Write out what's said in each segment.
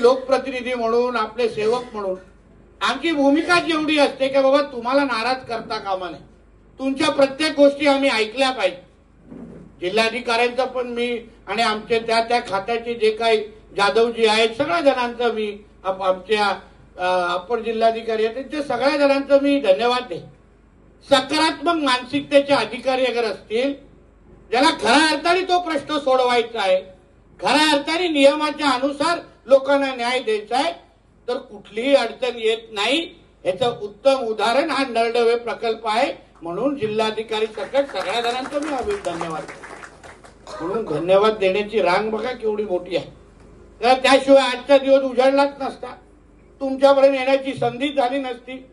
आणि लोकप्रतिनिधी म्हणून, आपले सेवक म्हणून आमची भूमिका एवढी असते की बाबा तुम्हाला नाराज करता कामा नये. तुमच्या प्रत्येक गोष्टी आम्ही ऐकल्या पाहिजे. जिल्हाधिकाऱ्यांचं पण मी आणि आमचे त्या त्या खात्याचे जे काही जाधवजी आहेत सगळ्या जणांचं मी, आमच्या अप्पर जिल्हाधिकारी आहेत त्यांच्या सगळ्या जणांचं मी धन्यवाद दे. सकारात्मक मानसिकतेचे अधिकारी अगर असतील, ज्याला खऱ्या अर्थाने तो प्रश्न सोडवायचा आहे, खऱ्या अर्थाने नियमाच्या अनुसार लोकांना न्याय द्यायचा आहे, तर कुठलीही अडचण येत नाही. याचं उत्तम उदाहरण हा नरडवे प्रकल्प आहे. म्हणून जिल्हाधिकारी सकट सगळ्या जणांचं मी धन्यवाद. म्हणून धन्यवाद देण्याची रांग बघा केवढी मोठी आहे. तर त्याशिवाय आजचा दिवस उजाडलाच नसता, तुमच्यापर्यंत येण्याची संधी झाली नसती.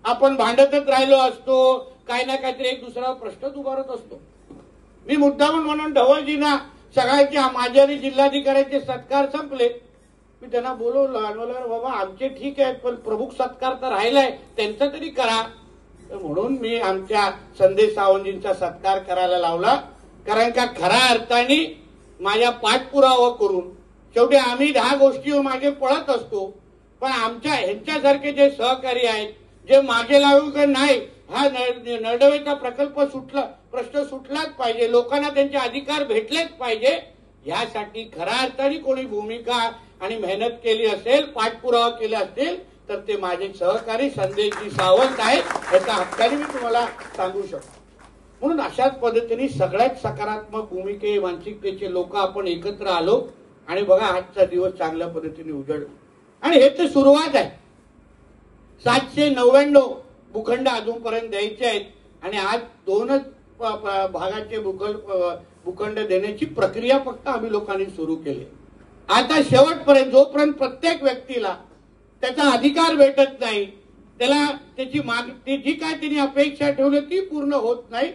आपण भांडतच राहिलो असतो, काही ना काहीतरी एक दुसरा प्रश्नच उभारत असतो. मी मुद्दामून म्हणून ढवळजींना सगळ्यांच्या माझ्या आणि जिल्हाधिकाऱ्यांचे सत्कार संपले, मी त्यांना बोलवलं आणि म्हणलं बाबा आमचे ठीक आहेत पण प्रमुख सत्कार तर राहिलाय त्यांचा तरी करा. म्हणून मी आमच्या संदेश सावंतजींचा सत्कार करायला लावला. कारण का खऱ्या अर्थाने माझ्या पाठपुरावा करून शेवटी आम्ही 10 गोष्टीवर मागे पळत असतो, पण आमच्या ह्यांच्यासारखे जे सहकारी आहेत जे मागे लागू का नाही, हा नरडवेचा प्रकल्प प्रश्न सुटलाच पाहिजे, लोकांना त्यांचे अधिकार भेटलेच पाहिजे, यासाठी खऱ्या अर्थाने कोणी भूमिका आणि मेहनत केली असेल, पाठपुरावा केला असेल तर ते माझे सहकारी संदेशजी सावंत आहेत. याचा हक्काने मी तुम्हाला सांगू शकतो. म्हणून अशाच पद्धतीने सगळ्यात सकारात्मक भूमिके मानसिकतेचे लोक आपण एकत्र आलो आणि बघा आजचा दिवस चांगल्या पद्धतीने उजळला. आणि हे तर सुरुवात आहे. 799 भूखंड अजूनपर्यंत द्यायचे आहेत आणि आज 2च भागाचे भूखंड देण्याची प्रक्रिया फक्त आम्ही लोकांनी सुरू केली. आता शेवटपर्यंत जोपर्यंत प्रत्येक व्यक्तीला त्याचा अधिकार भेटत नाही, त्याला त्याची जी काय त्यांनी अपेक्षा ठेवली ती पूर्ण होत नाही,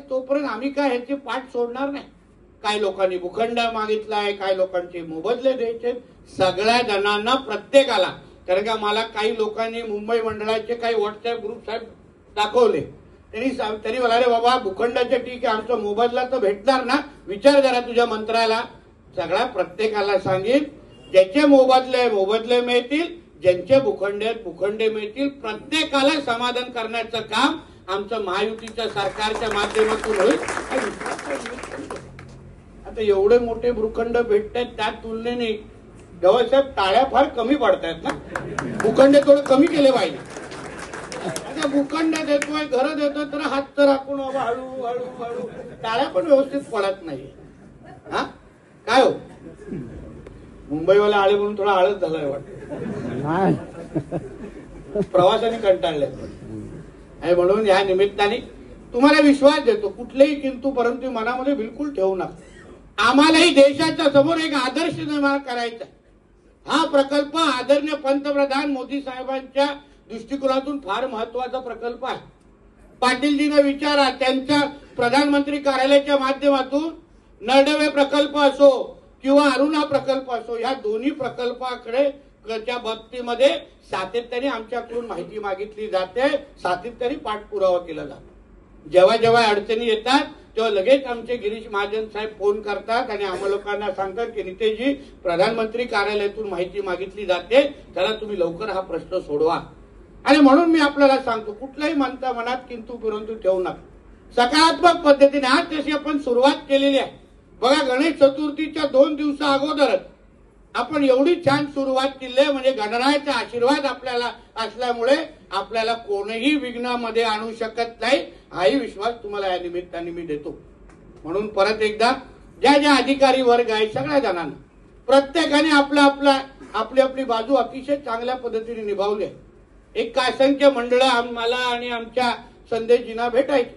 तोपर्यंत आम्ही काय ह्याची पाठ सोडणार नाही. काही लोकांनी भूखंड मागितलाय, काही लोकांचे मोबदले द्यायचे, सगळ्या जणांना प्रत्येकाला. कारण का मला काही लोकांनी मुंबई मंडळाचे काही व्हॉट्सअप ग्रुप साहेब दाखवले, त्यांनी मला अरे बाबा भूखंडाचे ठीक आहे, आमचा मोबदला तर भेटणार ना, विचार जरा तुझ्या मंत्र्याला. सगळ्या प्रत्येकाला सांगेन ज्याचे मोबदले मिळतील, ज्यांचे भूखंडे मिळतील, प्रत्येकाला समाधान करण्याचं काम आमचं महायुतीच्या सरकारच्या माध्यमातून होईल. आता एवढे मोठे भूखंड भेटत आहेत, त्या तुलनेने गवसाहेब टाळ्या फार कमी पडतायत ना. भूखंड थोडं कमी केले पाहिजे. आता भूखंड देतोय, घर देतोय तर हात तर राखून हळू हळू हळू, टाळ्या पण व्यवस्थित पडत नाही. हा काय हो, मुंबईवाला आळे म्हणून थोडा आळस झालाय वाटत, प्रवासाने कंटाळले. आणि म्हणून या निमित्ताने तुम्हाला विश्वास देतो, कुठलेही किंतु परंतु मनामध्ये बिलकुल ठेवू नका. आम्हालाही देशाच्या समोर एक आदर्श निर्माण करायचा. हा प्रकल्प आदरणीय पंतप्रधान मोदी साहेबांच्या दृष्टिकोनातून फार महत्वाचा प्रकल्प आहे. पाटीलजींना विचारा, त्यांच्या प्रधानमंत्री कार्यालयाच्या माध्यमातून नरडवे प्रकल्प असो किंवा अरुणा प्रकल्प असो, या दोन्ही प्रकल्पाकडे च्या बाबतीमध्ये सातत्याने आमच्याकडून माहिती मागितली जाते, सातत्याने पाठपुरावा केला जातो. जेव्हा जेव्हा अडचणी येतात तेव्हा लगेच आमचे गिरीश महाजन साहेब फोन करतात आणि आम्हा लोकांना सांगतात की नितेशजी, प्रधानमंत्री कार्यालयातून माहिती मागितली जाते, त्याला तुम्ही लवकर हा प्रश्न सोडवा. आणि म्हणून मी आपल्याला सांगतो, कुठल्याही मनात किंतु परंतु ठेवू नका. सकारात्मक पद्धतीने आज तशी आपण सुरुवात केलेली आहे. बघा, गणेश चतुर्थीच्या 2 दिवसा अगोदरच आपण एवढी छान सुरुवात केली आहे. म्हणजे गणरायाचा आशीर्वाद आपल्याला असल्यामुळे आपल्याला कोणीही विघ्नामध्ये आणू शकत नाही, हाही विश्वास तुम्हाला या निमित्ताने मी देतो. म्हणून परत एकदा ज्या ज्या अधिकारी वर्ग आहे सगळ्या जणांना, प्रत्येकाने आपली आपली बाजू अतिशय चांगल्या पद्धतीने निभावली आहे. एक असंख्य मंडळं मला आणि आमच्या संदेशजींना भेटायचे.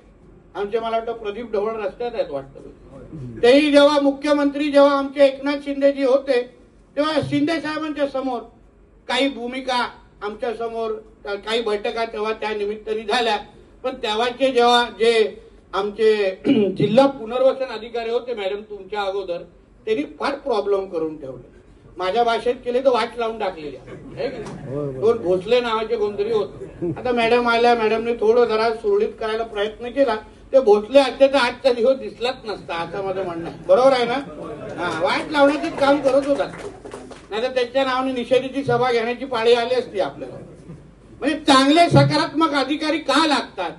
आमचे मला वाटतं प्रदीप ढवळ रस्त्यात आहेत वाटतं. तेही जेव्हा मुख्यमंत्री आमचे एकनाथ शिंदेजी होते तेव्हा शिंदे साहेबांच्या समोर काही भूमिका आमच्या समोर काही बैठका तेव्हा त्या निमित्ताने झाल्या. पण तेव्हाचे जेव्हा जे आमचे जिल्हा पुनर्वसन अधिकारी होते मॅडम तुमच्या अगोदर, त्यांनी फार प्रॉब्लेम करून ठेवले. माझ्या भाषेत केले तर वाट लावून टाकलेली. 2 भोसले नावाचे कोणतरी होते. आता मॅडम आल्या, मॅडमने थोडं जरा सुरळीत करायला प्रयत्न केला. ते भोसले असते तर आजचा दिवस दिसलाच नसता असं माझं म्हणणं आहे. बरोबर आहे ना? वाट लावण्याचे काम करत होतात. नाही तर त्याच्या नावाने निषेधाची सभा घेण्याची पाळी आली असती आपल्याला. म्हणजे चांगले सकारात्मक अधिकारी का लागतात?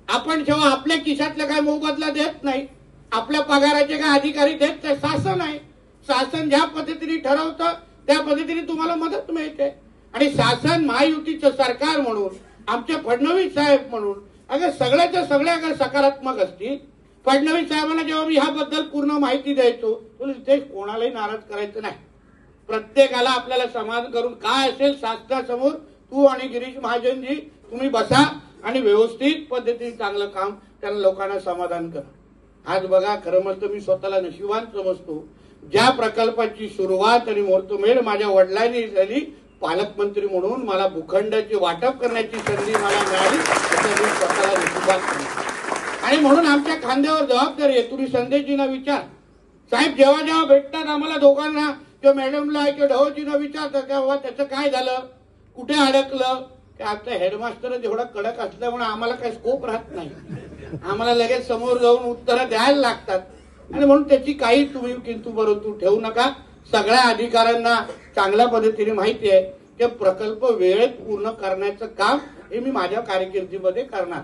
आपण जेव्हा आपल्या खिशातला काय मोबदला देत नाही, आपल्या पगाराचे काय अधिकारी देत नाही, शासन आहे. शासन ज्या पद्धतीने ठरवतं त्या पद्धतीने तुम्हाला मदत मिळते. आणि शासन महायुतीचं सरकार म्हणून, आमचे फडणवीस साहेब म्हणून अगर सगळ्याच्या सगळ्या अगर सकारात्मक असतील. फडणवीस साहेबांना जेव्हा मी ह्याबद्दल पूर्ण माहिती द्यायचो, ते कोणालाही नाराज करायचं नाही. प्रत्येकाला आपल्याला समाधान करून काय असेल शासनासमोर तू आणि गिरीश महाजनजी तुम्ही बसा आणि व्यवस्थित पद्धतीने चांगलं काम त्यांना लोकांना समाधान करा. आज बघा, खरं म्हणतो मी स्वतःला नशिबान समजतो. ज्या प्रकल्पाची सुरुवात आणि मुहूर्तमेढ माझ्या वडिलांनी झाली, पालकमंत्री म्हणून मला भूखंडाची वाटप करण्याची संधी मला मिळाली, मी स्वतःला नशिबान समजतो. आणि म्हणून आमच्या खांद्यावर जबाबदारी आहे. तुम्ही संदेशजींना विचार साहेब, जेव्हा जेव्हा भेटतात आम्हाला दोघांना किंवा मॅडमला किंवा ढवळजींना विचारतात तेव्हा त्याचं काय झालं, कुठे अडकलं. की आमचा हेडमास्टर जेवढा कडक असल्यामुळे आम्हाला काही स्कोप राहत नाही. आम्हाला लगेच समोर जाऊन उत्तरं द्यायला लागतात. आणि म्हणून त्याची काही तुम्ही किंतु परंतु ठेवू नका. सगळ्या अधिकाऱ्यांना चांगल्या पद्धतीने माहिती आहे की प्रकल्प वेळेत पूर्ण करण्याचं काम हे मी माझ्या कारकिर्दीमध्ये करणार.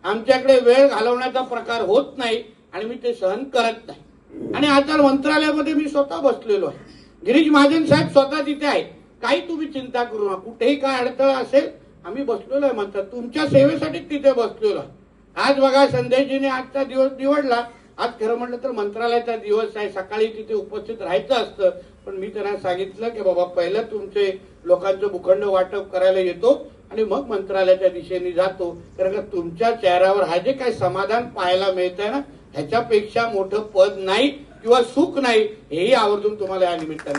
आमच्याकडे वेळ घालवण्याचा प्रकार होत नाही आणि मी ते सहन करत नाही. आणि आता मंत्रालयामध्ये मी स्वतः बसलेलो आहे. गिरीश महाजन साहेब स्वतः तिथे आहे. काही तुम्ही चिंता करू नका. कुठेही काय अडथळा असेल आम्ही बसलेलो आहे म्हणतात. तुमच्या सेवेसाठीच तिथे बसलेलो आहे. आज बघा, संदेशजीने आजचा दिवस निवडला. आज खरं म्हटलं तर मंत्रालयाचा दिवस आहे, सकाळी तिथे उपस्थित राहायचं असतं. पण मी त्यांना सांगितलं की बाबा, पहिलं तुमचे लोकांचं भूखंड वाटप करायला येतो आणि मग मंत्रालयाच्या दिशेने जातो. कारण का तुमच्या चेहऱ्यावर हा जे काही समाधान पाहायला मिळत आहे ना, ह्याच्यापेक्षा मोठं पद नाही किंवा सुख नाही, हेही आवर्जून तुम्हाला या निमित्ताने.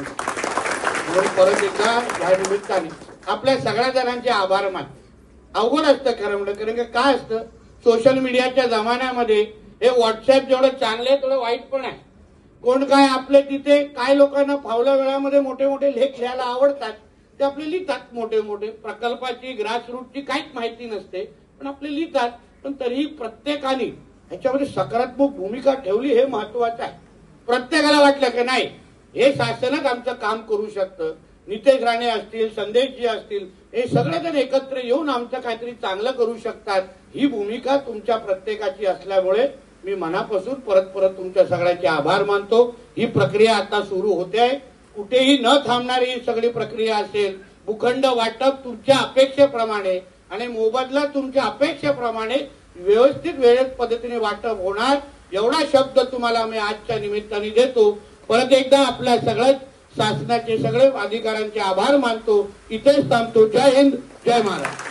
म्हणून परत एकदा या निमित्ताने आपल्या सगळ्या जणांचे आभार मान. अवघड असतं खरं म्हणलं, कारण का काय असतं, सोशल मीडियाच्या जमान्यामध्ये हे व्हॉट्सअप जेवढं चांगलं आहे तेवढं वाईट पण आहे. कोण काय आपले तिथे काय लोकांना फावल्या वेळामध्ये मोठे मोठे लेख लिहायला आवडतात, ते आपले लिहितात. मोठे मोठे प्रकल्पाची ग्रासरूटची काहीच माहिती नसते पण आपले लिहितात. पण तरीही प्रत्येकाने ह्याच्यामध्ये सकारात्मक भूमिका ठेवली हे महत्वाचं आहे. प्रत्येकाला वाटलं की नाही, हे शासनच आमचं काम करू शकतं. नितेश राणे असतील, संदेशजी असतील, हे सगळेजण एकत्र येऊन आमचं काहीतरी चांगलं करू शकतात. ही भूमिका तुमच्या प्रत्येकाची असल्यामुळे मी मनापासून परत परत तुमच्या सगळ्यांचे आभार मानतो. ही प्रक्रिया आता सुरू होते आहे. कुठेही न थांबणारी ही सगळी प्रक्रिया असेल. भूखंड वाटप तुमच्या अपेक्षेप्रमाणे आणि मोबदला तुमच्या अपेक्षेप्रमाणे व्यवस्थित वेळेत पद्धतीने वाटप होणार, एवढा शब्द तुम्हाला मी आजच्या निमित्ताने देतो. परत एकदा आपल्या सगळ्या शासनाचे सगळे अधिकाऱ्यांचे आभार मानतो. इथेच थांबतो. जय हिंद, जय महाराष्ट्र.